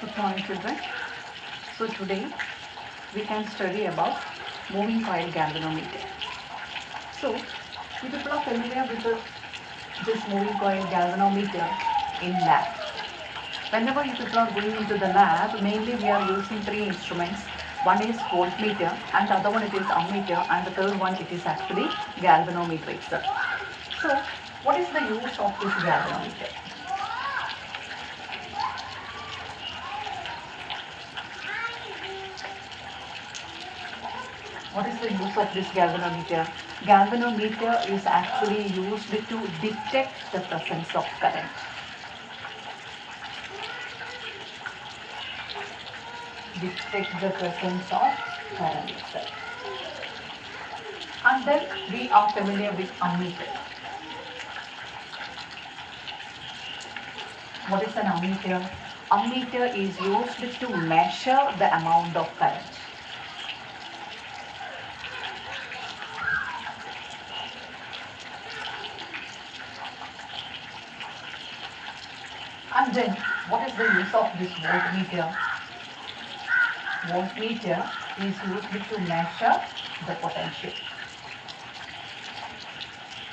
Good morning, children. So today we can study about moving coil galvanometer. So you people are familiar with this moving coil galvanometer in lab. Whenever you people are going into the lab, mainly we are using three instruments. One is voltmeter, and the other one it is ammeter, and the third one it is actually galvanometer itself. So what is the use of this galvanometer? What is the use of this galvanometer? Galvanometer is actually used to detect the presence of current. Detect the presence of current itself. And then we are familiar with ammeter. What is an ammeter? Ammeter is used to measure the amount of current. And then what is the use of this voltmeter? Voltmeter is used to measure the potential.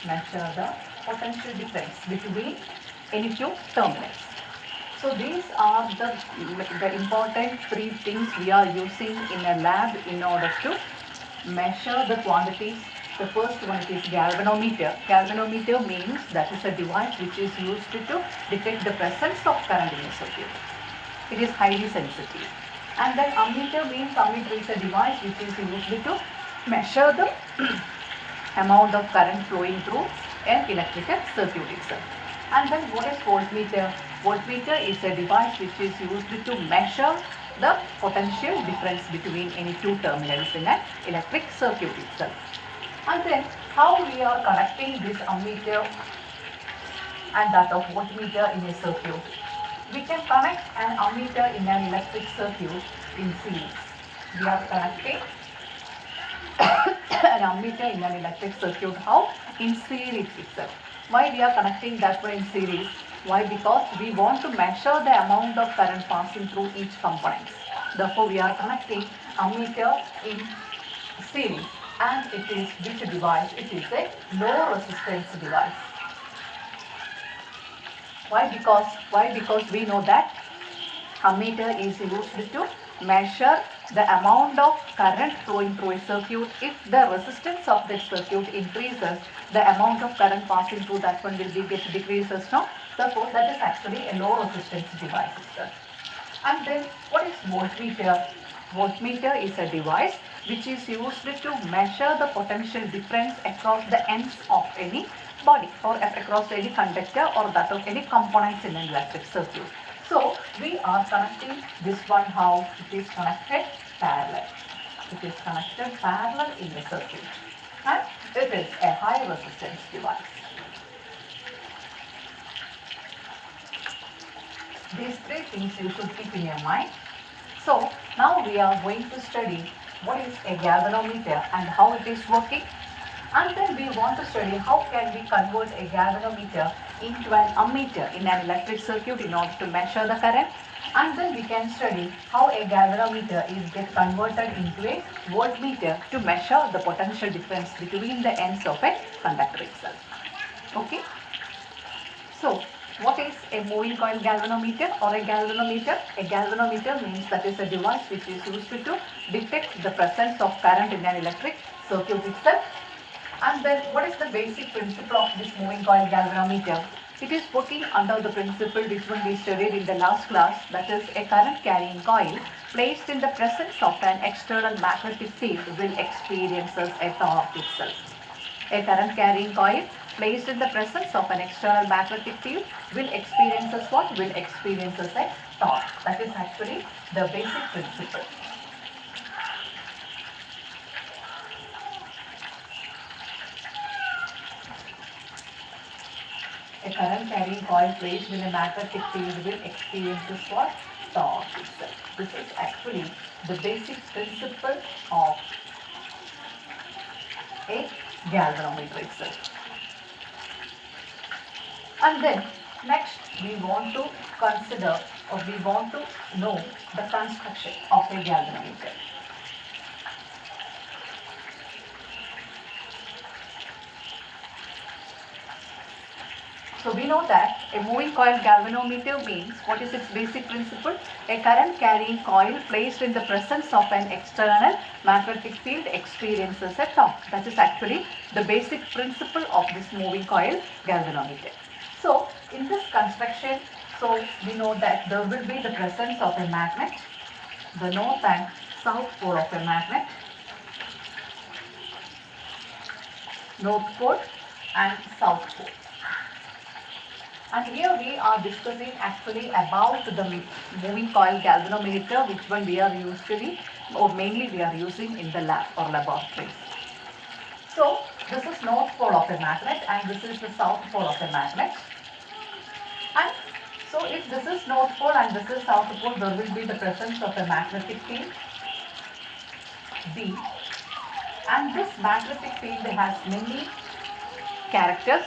Measure the potential difference between any two terminals. So these are the important three things we are using in a lab in order to measure the quantities. The first one is galvanometer. Galvanometer means that is a device which is used to detect the presence of current in a circuit. It is highly sensitive. And then ammeter means ammeter is a device which is used to measure the amount of current flowing through an electrical circuit itself. And then what is voltmeter? Voltmeter is a device which is used to measure the potential difference between any two terminals in an electric circuit itself. And then how we are connecting this ammeter and that of voltmeter in a circuit. We can connect an ammeter in an electric circuit in series. We are connecting an ammeter in an electric circuit. How? In series itself. Why we are connecting that way in series? Why? Because we want to measure the amount of current passing through each component. Therefore, we are connecting ammeter in series, and it is which device? It is a low resistance device. Why? Because we know that ammeter is used to measure the amount of current flowing through a circuit. If the resistance of that circuit increases, the amount of current passing through that one will get decreases. No? Therefore, that is actually a low resistance device itself. And then what is voltmeter? Voltmeter is a device which is used to measure the potential difference across the ends of any body or across any conductor or that of any components in an electric circuit. So we are connecting this one. How? It is connected parallel. It is connected parallel in the circuit, and it is a high resistance device. These three things you should keep in your mind. So now we are going to study what is a galvanometer and how it is working. And then we want to study how can we convert a galvanometer into an ammeter in an electric circuit in order to measure the current. And then we can study how a galvanometer is get converted into a voltmeter to measure the potential difference between the ends of a conductor itself. Okay. So what is a moving coil galvanometer or a galvanometer? A galvanometer means that is a device which is used to detect the presence of current in an electric circuit itself. And then what is the basic principle of this moving coil galvanometer? It is working under the principle which one we studied in the last class, that is a current carrying coil placed in the presence of an external magnetic field will experience a torque itself. A current carrying coil placed in the presence of an external magnetic field will experience what? Will experience a torque. That is actually the basic principle. A current carrying coil placed in a magnetic field will experience what? Torque itself. This is actually the basic principle of a galvanometer itself. And then next we want to consider or we want to know the construction of a galvanometer. So we know that a moving coil galvanometer means, what is its basic principle? A current carrying coil placed in the presence of an external magnetic field experiences a torque. That is actually the basic principle of this moving coil galvanometer. So in this construction, so we know that there will be the presence of a magnet, the north and south pole of a magnet, north pole and south pole. And here we are discussing actually about the moving coil galvanometer, which one we are usually or mainly we are using in the lab or laboratories. So this is north pole of a magnet and this is the south pole of a magnet. And so if this is north pole and this is south pole, there will be the presence of a magnetic field B, and this magnetic field has many characters.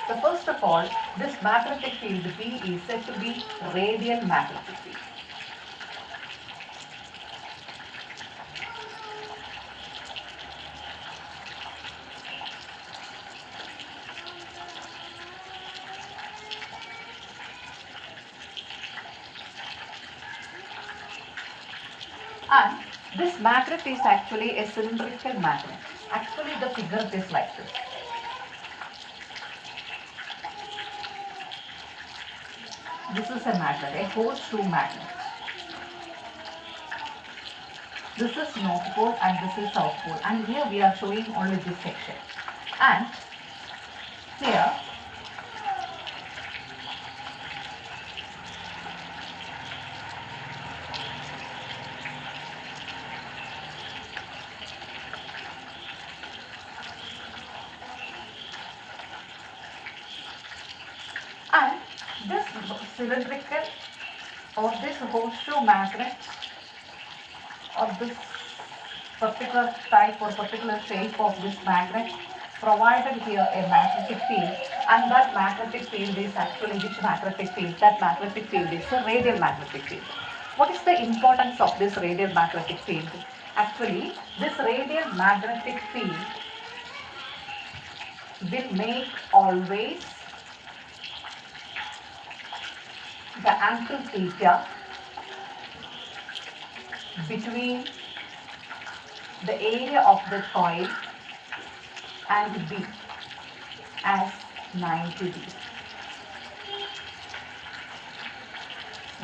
So first of all, this magnetic field B is said to be radial magnetic field. And this magnet is actually a cylindrical magnet. Actually the figure is like this. This is a magnet, a horseshoe magnet. This is north pole and this is south pole, and here we are showing only this section. And here and this cylindrical or this horseshoe magnet or this particular type or particular shape of this magnet provided here a magnetic field, and that magnetic field is actually which magnetic field? That magnetic field is a radial magnetic field. What is the importance of this radial magnetic field? Actually, this radial magnetic field will make always the angle theta between the area of the coil and B as 90 degrees.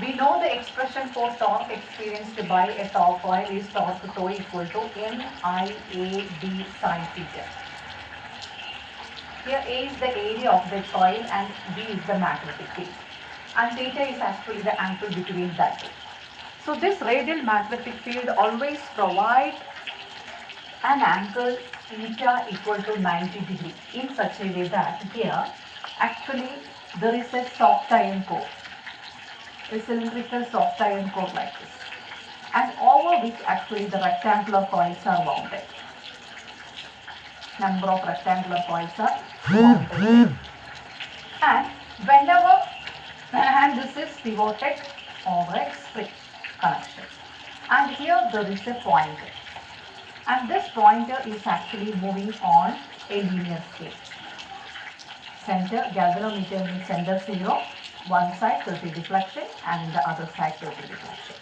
We know the expression for torque experienced by a torque coil is torque tau equal to NIAD sin theta. Here A is the area of the coil and B is the magnetic field, and theta is actually the angle between that two. So this radial magnetic field always provides an angle theta equal to 90 degree in such a way that here actually there is a soft iron core, a cylindrical soft iron core like this, and over which actually the rectangular coils are wounded. Number of rectangular coils are wounded. And whenever, and this is pivoted over a spring connection, and here there is a pointer, and this pointer is actually moving on a linear scale. Center galvanometer means center 0, one side 30 deflection and the other side 30 deflection.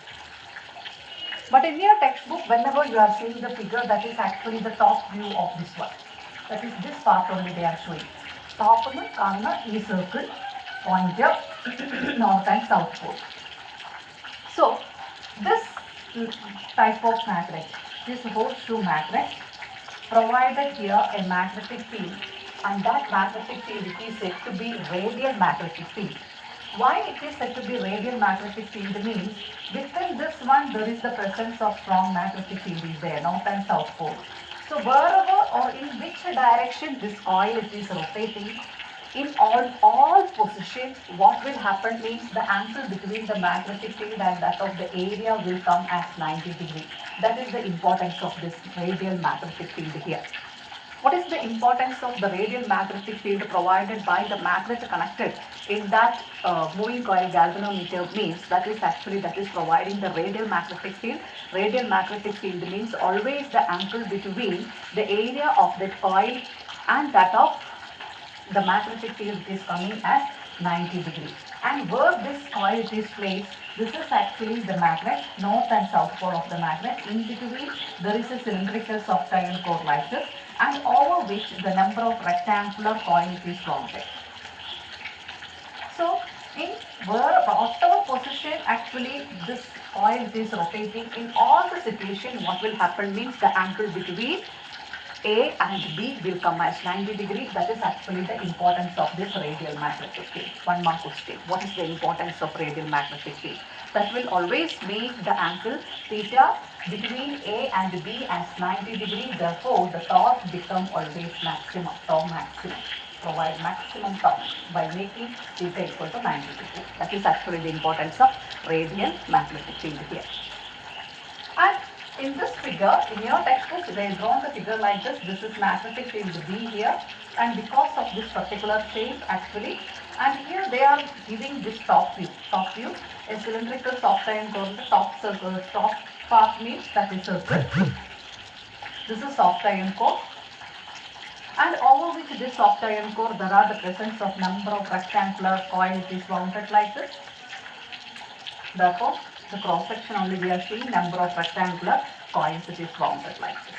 But in your textbook, whenever you are seeing the figure, that is actually the top view of this one. That is this part only they are showing. Top is E circle, pointer, north and south pole. So this type of magnet, this horseshoe magnet, provided here a magnetic field, and that magnetic field is said to be radial magnetic field. Why it is said to be radial magnetic field means within this one there is the presence of strong magnetic field is there, north and south pole. So wherever or in which direction this coil is rotating, in all positions, what will happen means the angle between the magnetic field and that of the area will come as 90 degree. That is the importance of this radial magnetic field here. What is the importance of the radial magnetic field provided by the magnet connected in that moving coil galvanometer means that is providing the radial magnetic field. Radial magnetic field means always the angle between the area of that coil and that of the magnetic field is coming as 90 degrees. And where this coil is placed, this is actually the magnet, north and south pole of the magnet. In between, there is a cylindrical soft iron core like this, and over which the number of rectangular coils is mounted. So, in whatever position actually this coil is rotating, in all the situation, what will happen means the angle between A and B will come as 90 degrees. That is actually the importance of this radial magnetic field. One more question. What is the importance of radial magnetic field? That will always make the angle theta between A and B as 90 degrees. Therefore, the torque become always maximum, torque maximum. Provide maximum torque by making theta equal to 90 degrees. That is actually the importance of radial magnetic field here. And in this figure, in your textbook, they have drawn the figure like this. This is magnetic field B here, and because of this particular shape actually, and here they are giving this top view. Top view, a cylindrical soft iron core, the top circle, top part means that is circle. This is soft iron core. And over which this soft iron core, there are the presence of number of rectangular coils is mounted like this. Therefore, the cross section only we are seeing number of rectangular coils it is mounted like this.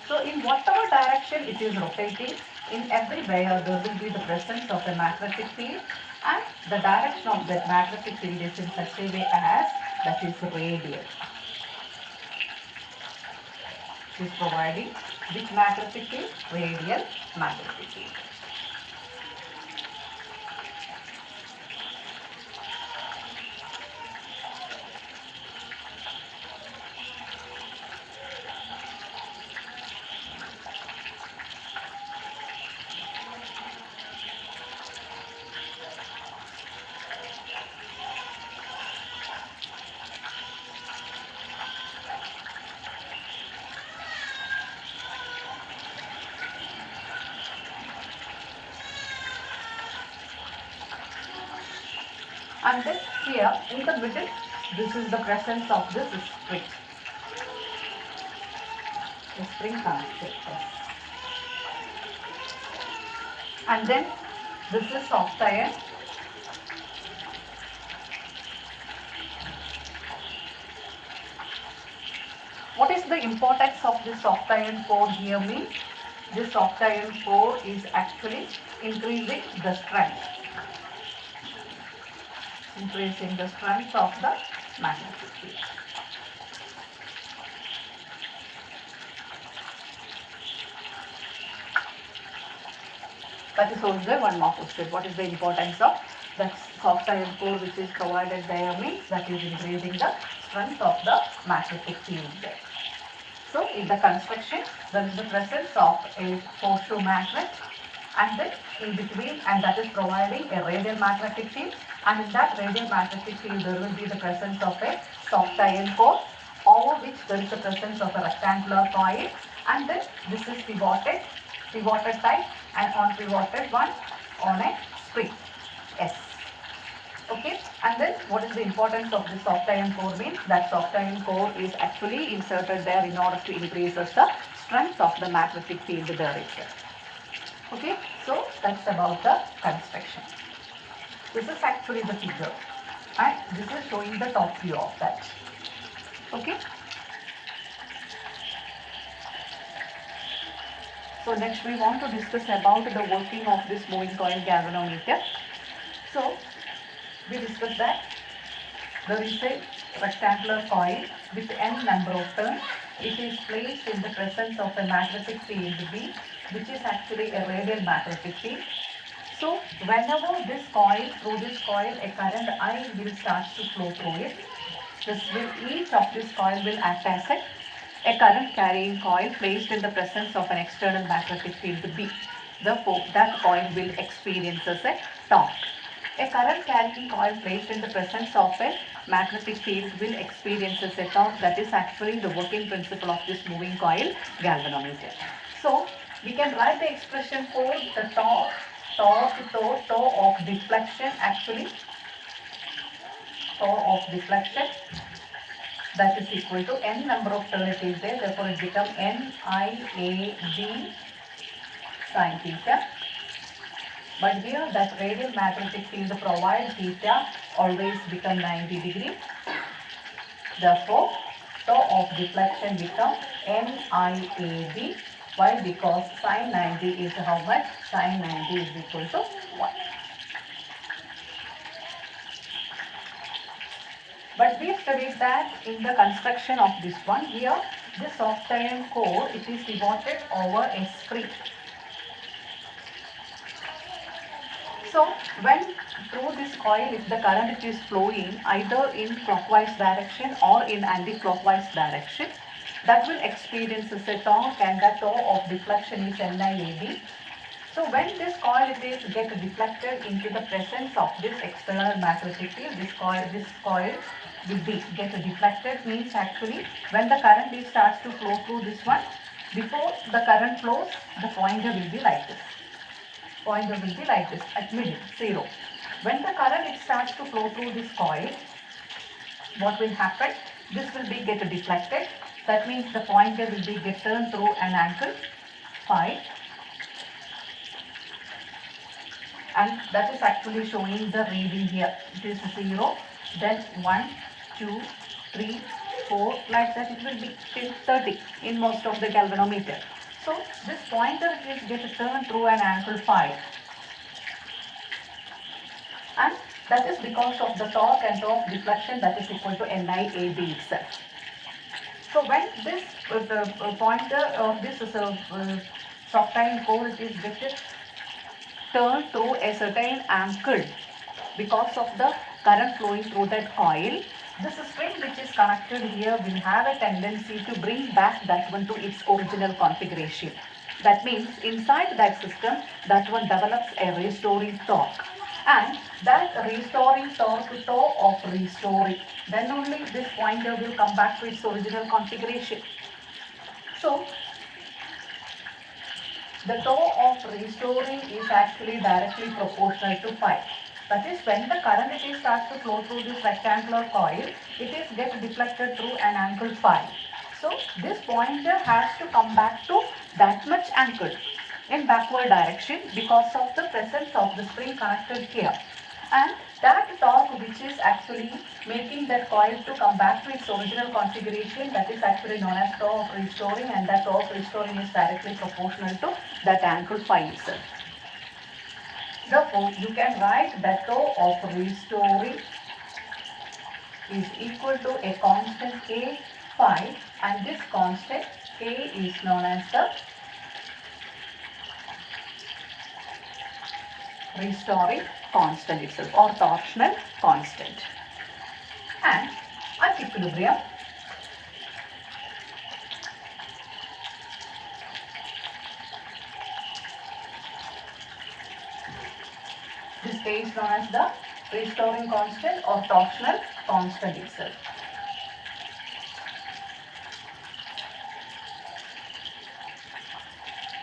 So in whatever direction it is rotating, in everywhere there will be the presence of a magnetic field, and the direction of that magnetic field is in such a way as that is radial. It is providing which magnetic field? Radial magnetic field. And then here in the middle, this is the presence of this spring. The spring connected. And then this is soft iron. What is the importance of this soft iron core here means? This soft iron core is actually increasing the strength. Increasing the strength of the magnetic field. That is also one more question. What is the importance of the soft iron core which is provided there means that is increasing the strength of the magnetic field there. So in the construction, there is the presence of a horseshoe magnet, and then in between, and that is providing a radial magnetic field, and in that radial magnetic field there will be the presence of a soft iron core, over which there is the presence of a rectangular coil, and then this is pivoted type, and on pivoted one on a spring S. Okay, and then what is the importance of the soft iron core means? That soft iron core is actually inserted there in order to increase the strength of the magnetic field there itself. Okay, so that's about the construction. This is actually the figure, and this is showing the top view of that. Okay. So next we want to discuss about the working of this moving coil galvanometer. So we discussed that there is a rectangular coil with n number of turns. It is placed in the presence of a magnetic field B, which is actually a radial magnetic field. So whenever through this coil, a current I will start to flow through it. Each of this coil will act as a current carrying coil placed in the presence of an external magnetic field B. Therefore, that coil will experience as a torque. A current carrying coil placed in the presence of a magnetic field will experience a torque. That is actually the working principle of this moving coil galvanometer. So we can write the expression for the torque of deflection, actually torque of deflection, that is equal to n number of turn it is there, therefore it becomes NIAD sin theta. But here that radial magnetic field provides theta always become 90 degree. Therefore, torque of deflection becomes NIAD. Why? Because sin 90 is how much? Sin 90 is equal to 1. But we studied that in the construction of this one, here this soft iron core, it is devoted over a spring. So when through this coil, if the current is flowing either in clockwise direction or in anti-clockwise direction, that will experience a torque, and the torque of deflection is NIAD. So when this coil is get deflected into the presence of this external magnetic field, this coil will be get deflected, means actually when the current is starts to flow through this one, before the current flows, the pointer will be like this. Pointer will be like this at middle, 0. When the current starts to flow through this coil, what will happen? This will be get deflected. That means the pointer will be get turned through an angle phi, and that is actually showing the reading here. It is 0, then 1, 2, 3, 4, like that it will be till 30 in most of the galvanometer. So this pointer is get turned through an angle phi, and that is because of the torque and torque deflection, that is equal to NIAD itself. So when this the pointer of this is a soft iron core, it is get turned through a certain angle because of the current flowing through that coil. This string which is connected here will have a tendency to bring back that one to its original configuration. That means inside that system, that one develops a restoring torque, and that restoring torque of restoring, then only this pointer will come back to its original configuration. So the torque of restoring is actually directly proportional to phi. That is, when the current starts to flow through this rectangular coil, it is get deflected through an angle phi. So this pointer has to come back to that much angle in backward direction because of the presence of the spring connected here. And that torque which is actually making that coil to come back to its original configuration, that is actually known as torque of restoring, and that torque of restoring is directly proportional to that angle phi itself. Therefore, you can write that torque of restoring is equal to a constant K phi, and this constant K is known as the restoring constant itself, or torsional constant. And at equilibrium, this K is known as the restoring constant or torsional constant itself.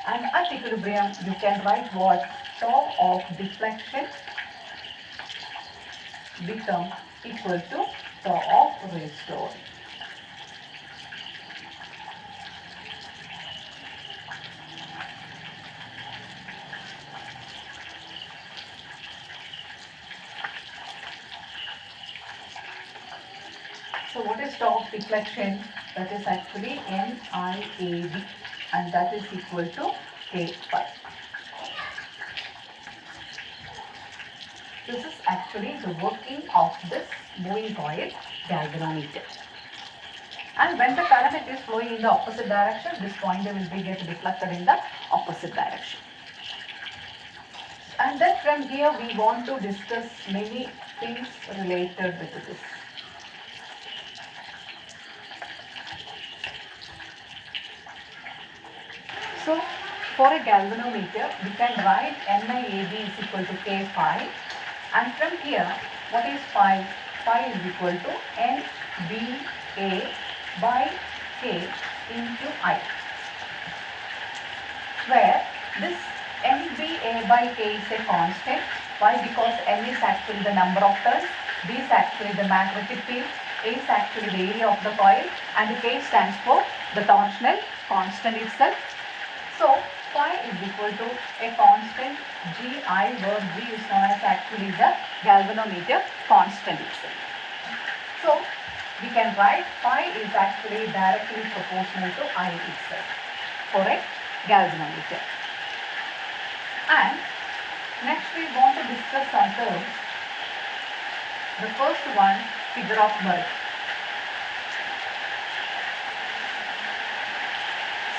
And at equilibrium, you can write what? Torque of deflection become equal to torque of restoring. So what is torque of deflection? That is actually NIAD, and that is equal to K phi. This is actually the working of this moving coil galvanometer. And when the current is flowing in the opposite direction, this pointer will be get deflected in the opposite direction. And then from here we want to discuss many things related with this. So for a galvanometer, we can write NIAD is equal to K phi, And from here, what is phi? Phi is equal to NBA by K into I, where this NBA by K is a constant. Why? Because M is actually the number of turns, B is actually the magnetic field, A is actually the area of the coil, and K stands for the torsional constant itself. So phi is equal to a constant Gi, where G is known as actually the galvanometer constant itself. So we can write phi is actually directly proportional to I itself for a galvanometer. And next we want to discuss some terms. The first one, figure of Merritt.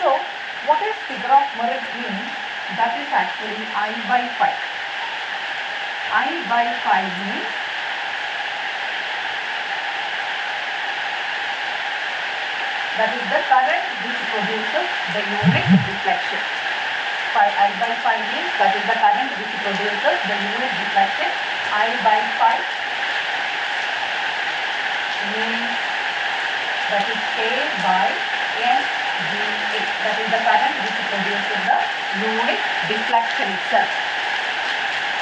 So what is figure of Merritt means? That is actually I by phi. I by phi means that is the current which produces the unit deflection. I by phi means that is the current which produces the unit deflection. I by phi means that is K by NBA. That is the current which produces the unit deflection itself.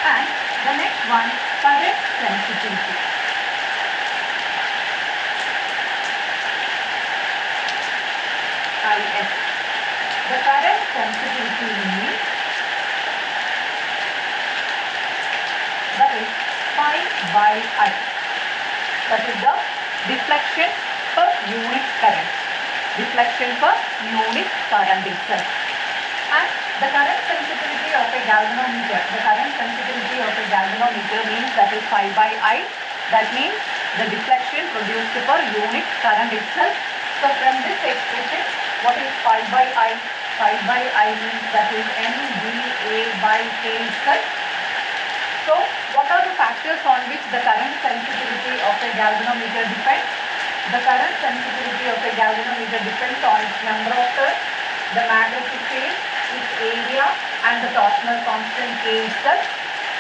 And the next one, current sensitivity. IS. The current sensitivity means that is phi by I. That is the deflection per unit current. Deflection per unit current itself. And the current sensitivity of a galvanometer, means that is phi by I. That means the deflection produced per unit current itself. So from this expression, what is phi by I? Phi by I means that is NBA by K itself. So what are the factors on which the current sensitivity of a galvanometer depends? The current sensitivity of a galvanometer depends on its number of turns, the magnetic field, its area, and the torsional constant K itself.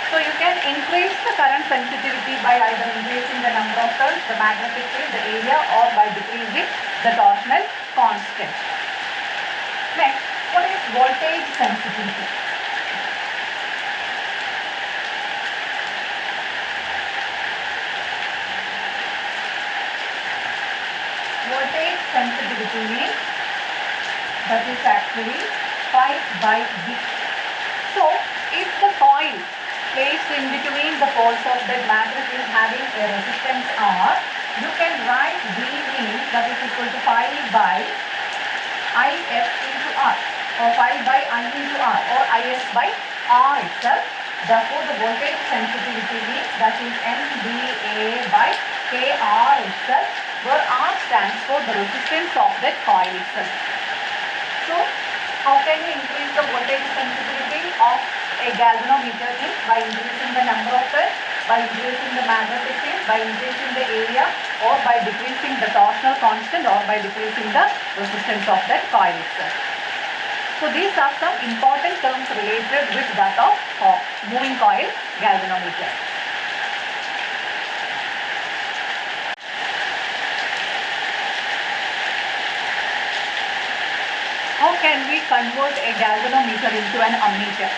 So you can increase the current sensitivity by either increasing the number of turns, the magnetic field, the area, or by decreasing the torsional constant. Next, what is voltage sensitivity? Voltage sensitivity means that is actually phi by V. So if the coil placed in between the poles of that magnet is having a resistance R, you can write V means that is equal to phi by IS into R, or phi by I into R, or IS by R itself. Therefore the voltage sensitivity means that is NBA by KR itself, where R stands for the resistance of that coil itself. So how can we increase the voltage sensitivity of a galvanometer? Means by increasing the number of turns, by increasing the magnetic field, by increasing the area, or by decreasing the torsional constant, or by decreasing the resistance of that coil itself. So these are some important terms related with that of moving coil galvanometer. How can we convert a galvanometer into an ammeter?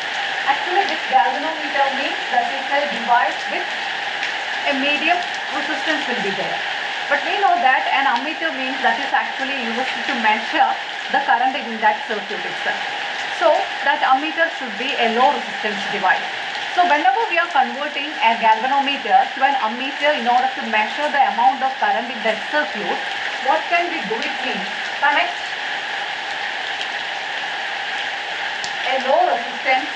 Actually, this galvanometer means that it's a device with a medium resistance will be there. But we know that an ammeter means that is actually used to measure the current in that circuit itself. So that ammeter should be a low resistance device. So whenever we are converting a galvanometer to an ammeter in order to measure the amount of current in that circuit, what can we do? It means connect a low resistance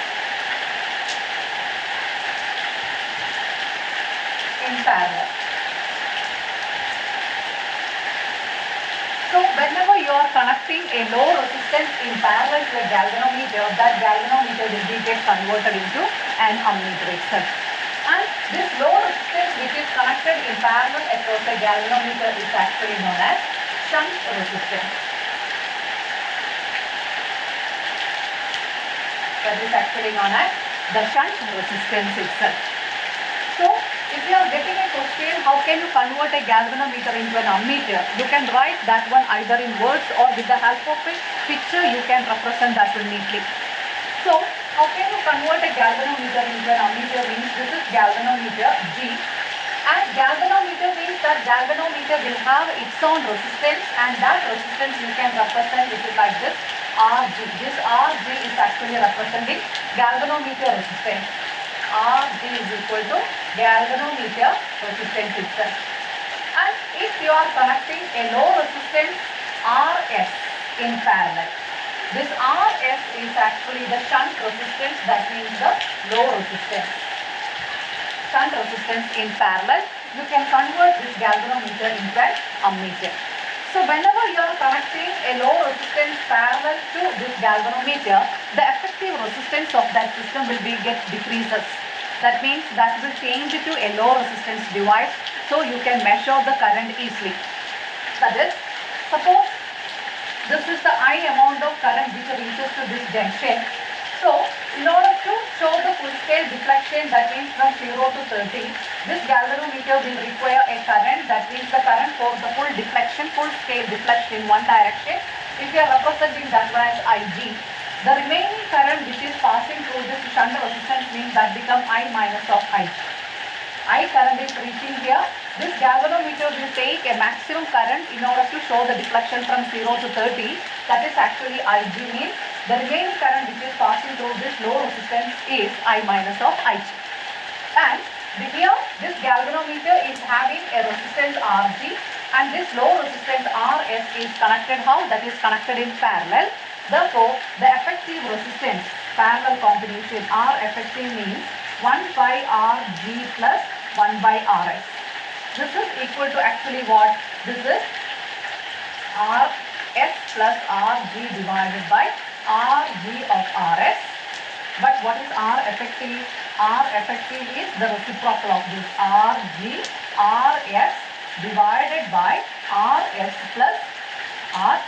in parallel. So whenever you are connecting a low resistance in parallel to a galvanometer, that galvanometer will be get converted into an ammeter itself. And this low resistance which is connected in parallel across a galvanometer is actually known as shunt resistance. That is actually known as the shunt resistance itself. So if you are getting a question, how can you convert a galvanometer into an ammeter? You can write that one either in words or with the help of a picture you can represent that one neatly. So how can you convert a galvanometer into an ammeter means this is galvanometer G, and galvanometer means that galvanometer will have its own resistance, and that resistance you can represent it like this Rg. This Rg is actually representing galvanometer resistance. Rg is equal to galvanometer resistance itself. And if you are connecting a low resistance Rs in parallel, this Rs is actually the shunt resistance, that means the low resistance. Shunt resistance in parallel, you can convert this galvanometer into an ammeter. So whenever you are connecting a low resistance parallel to this galvanometer, the effective resistance of that system will get decreases. That means that will change to a low resistance device, so you can measure the current easily. That is, suppose this is the I amount of current which reaches to this junction. So in order to show the full scale deflection, that means from 0 to 30, this galvanometer will require a current, that means the current for the full deflection, full scale deflection in one direction. If you are representing that one as Ig, the remaining current which is passing through this shunt resistance means that become I minus of Ig. I current is reaching here. This galvanometer will take a maximum current in order to show the deflection from 0 to 30. That is actually Ig means the remaining current which is passing through this low resistance is I minus of Ig. And here this galvanometer is having a resistance Rg, and this low resistance Rs is connected how? That is connected in parallel. Therefore, the effective resistance parallel combination R effective means 1 by Rg plus 1 by Rs. This is equal to actually what? This is Rs plus Rg divided by Rg of Rs. But what is R effective? R effective is the reciprocal of this Rg, Rs divided by Rs plus Rg.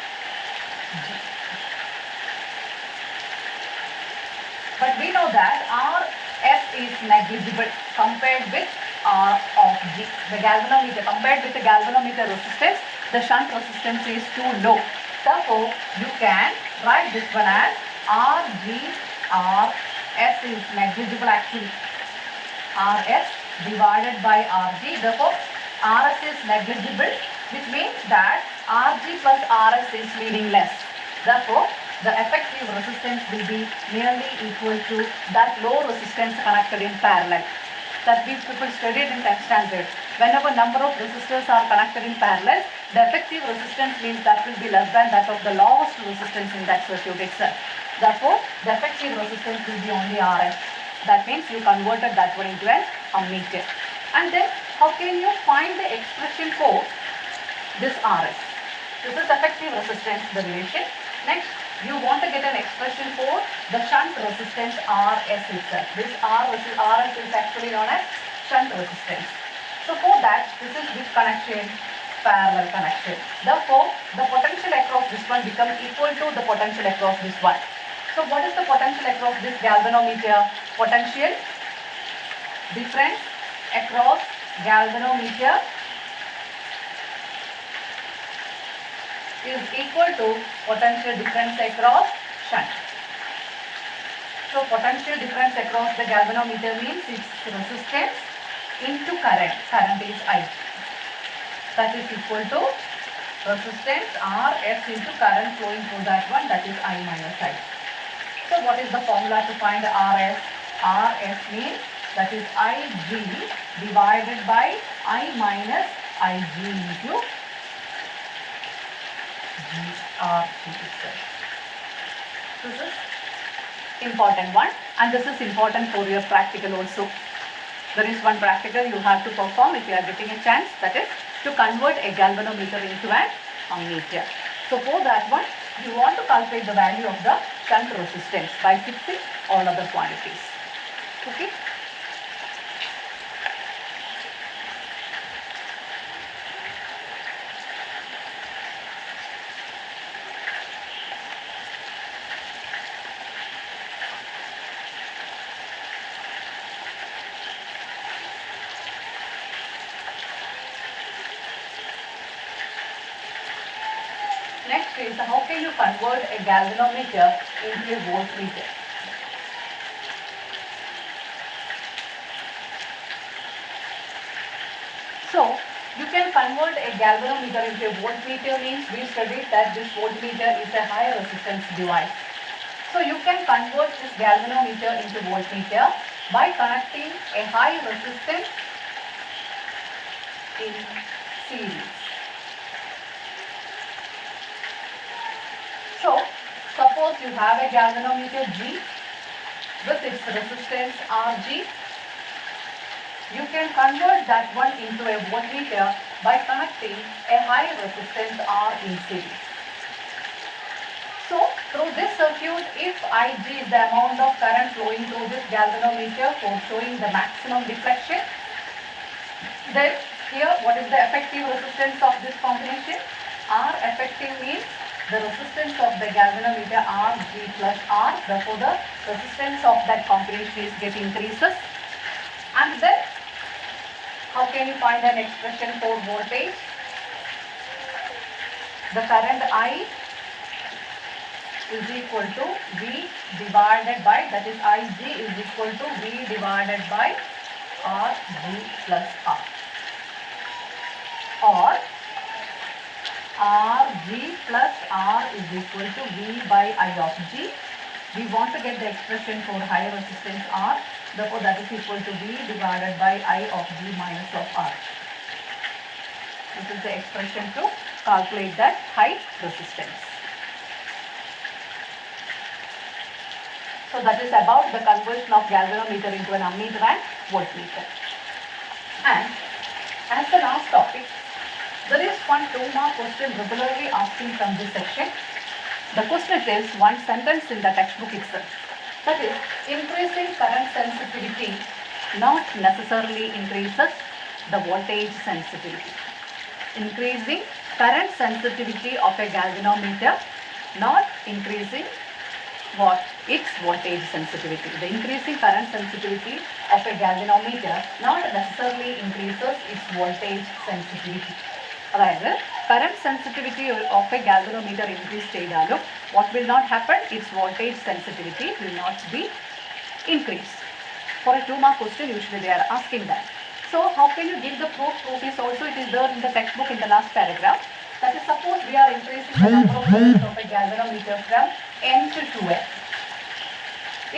But we know that Rs is negligible compared with R of G. The galvanometer, compared with the galvanometer resistance, the shunt resistance is too low. Therefore, you can write this one as Rg, Rs is negligible actually. Rs divided by Rg. Therefore, Rs is negligible, which means that Rg plus Rs is meaningless. Therefore, the effective resistance will be nearly equal to that low resistance connected in parallel. That we people studied in 10th standard. Whenever number of resistors are connected in parallel, the effective resistance means that will be less than that of the lowest resistance in that circuit itself. Therefore, the effective resistance will be only Rs. That means you converted that one into an ammeter. And then how can you find the expression for this Rs? This is effective resistance, the relation. Next, you want to get an expression for the shunt resistance Rs itself. This Rs is actually known as shunt resistance. So for that, this is this connection, parallel connection. Therefore, the potential across this one becomes equal to the potential across this one. So what is the potential across this galvanometer? Potential difference across galvanometer is equal to potential difference across shunt. So potential difference across the galvanometer means its resistance into current. Current is I. That is equal to resistance Rs into current flowing through that one, that is I minus I. So what is the formula to find Rs? Rs means that is Ig divided by I minus Ig into GRT itself. This is important one, and this is important for your practical also. There is one practical you have to perform if you are getting a chance, that is to convert a galvanometer into an ammeter. So for that one, you want to calculate the value of the shunt resistance by fixing all other quantities. Okay. is how can you convert a galvanometer into a voltmeter? So you can convert a galvanometer into a voltmeter means we studied that this voltmeter is a high resistance device. So you can convert this galvanometer into voltmeter by connecting a high resistance in series. So suppose you have a galvanometer G with its resistance Rg. You can convert that one into a voltmeter by connecting a high resistance R in series. So through this circuit, if Ig is the amount of current flowing through this galvanometer for showing the maximum deflection, then here what is the effective resistance of this combination? R effective means the resistance of the galvanometer Rg plus R, therefore the resistance of that combination is get increases. And then how can you find an expression for voltage? The current I is equal to V divided by, that is Ig is equal to V divided by Rg plus R, or Rg plus R is equal to V by I of G. We want to get the expression for high resistance R, therefore that is equal to V divided by I of G minus of R. This is the expression to calculate that high resistance. So that is about the conversion of galvanometer into an ammeter and voltmeter. And as the last topic, there is one 2-mark question regularly asking from this section. The question is one sentence in the textbook itself. That is, increasing current sensitivity not necessarily increases the voltage sensitivity. Increasing current sensitivity of a galvanometer not increasing what? Its voltage sensitivity. The increasing current sensitivity of a galvanometer not necessarily increases its voltage sensitivity. അതായത് current sensitivity of a galvanometer increase ചെയ്താലും what will not happen? Its voltage sensitivity will not be increased. For a 2-mark question, usually they are asking that. So how can you give the proof? Proof is also, it is there in the textbook in the last paragraph. That is, suppose we are increasing the number of turns of a galvanometer from n to 2n.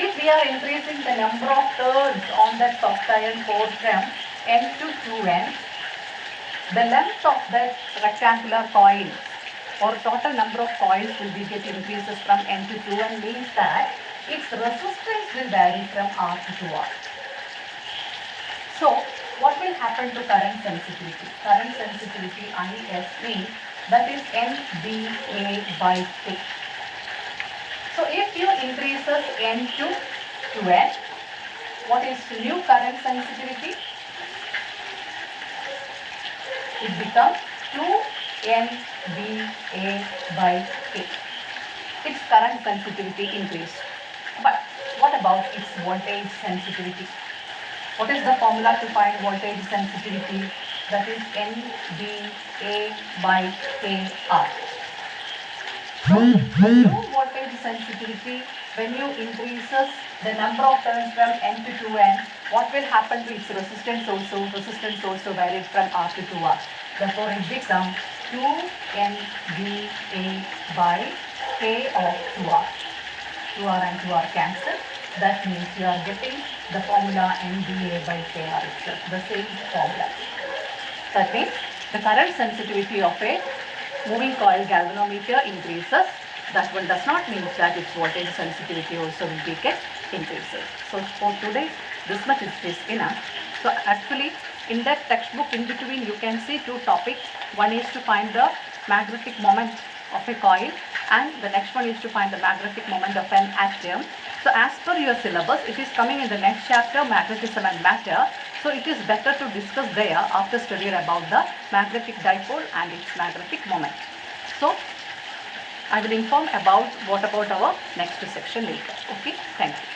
If we are increasing the number of turns on that soft iron core from n to 2n, the length of that rectangular coil or total number of coils will be get increases from n to 2n, means that its resistance will vary from R to 2R. So what will happen to current sensitivity? Current sensitivity IS means that is NDA by K. So if you increases n to 2n, what is new current sensitivity? It becomes 2NDA by K. Its current sensitivity increased. But what about its voltage sensitivity? What is the formula to find voltage sensitivity? That is NDA by KR. So new voltage sensitivity, when you increases the number of turns from n to 2n, what will happen to its resistance also? Resistance also varies from R to 2R. Therefore it becomes 2NDA by K of 2R. 2R and 2R cancel. That means you are getting the formula NDA by KR itself, the same formula. That means the current sensitivity of a moving coil galvanometer increases. That one does not mean that its voltage sensitivity also will be get increases. So for today, this much is enough. So actually in that textbook in between you can see 2 topics. One is to find the magnetic moment of a coil and the next one is to find the magnetic moment of an atom. So as per your syllabus, it is coming in the next chapter, magnetism and matter. So it is better to discuss there after studying about the magnetic dipole and its magnetic moment. So I will inform about what about our next section later. Okay, thank you.